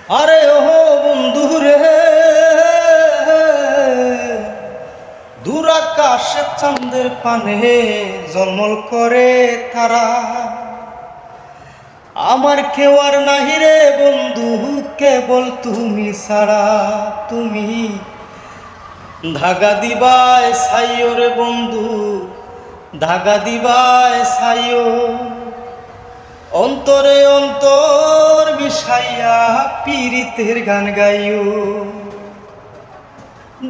আরে ও বন্ধু রে, দূর আকাশে চাঁদের পানে ঝলমল করে তারা। আমার কেউ আর নাহি রে বন্ধু, কেবল তুমি ছাড়া। তুমি ধাগা দিবায় ছাইও রে বন্ধু, ধাগা দিবায় ছাইও। অন্তরে অন্তর মিশাইয়া পীড়িতের গান গাইও।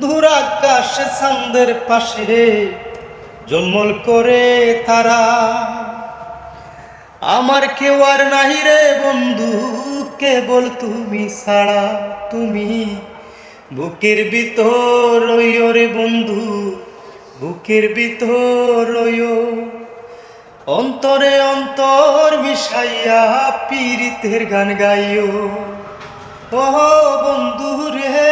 দূর আকাশে চাঁদের পাশে ঝলমল করে তারা। আমার কেউ আর নাহি রে বন্ধু, কেবল তুমি ছাড়া। তুমি বুকের ভিতর রইও রে বন্ধু, বুকের ভিতর রইও। অন্তরে অন্তর মিশাইয়া পীড়িতের গান গাইও। ও বন্ধু রে,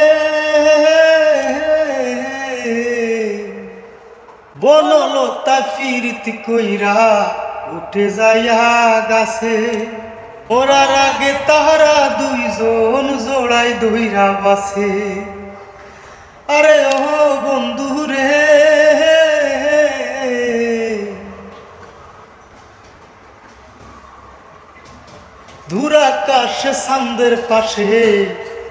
বনলতা ফিরতি কইরা উঠে যাইয়া গাছে। ওরার আগে তাহারা দুইজন জোড়াই ধইরা বাসে। আরে ও বন্ধু রে, দূর আকাশে চাঁদের পাশে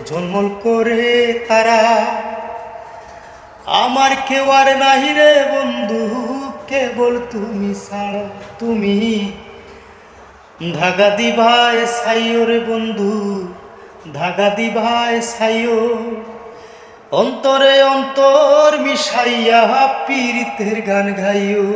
ঝলমল করে তারা। আমার কেউ আর নাহি রে বন্ধু, কেবল তুমি ছাড়া। তুমি ধাগা দিবায় ছাইও রে বন্ধু, ধাগা দিবায় ছাইও। অন্তরে অন্তর মিশাইয়া পীড়িতের গান গাইও।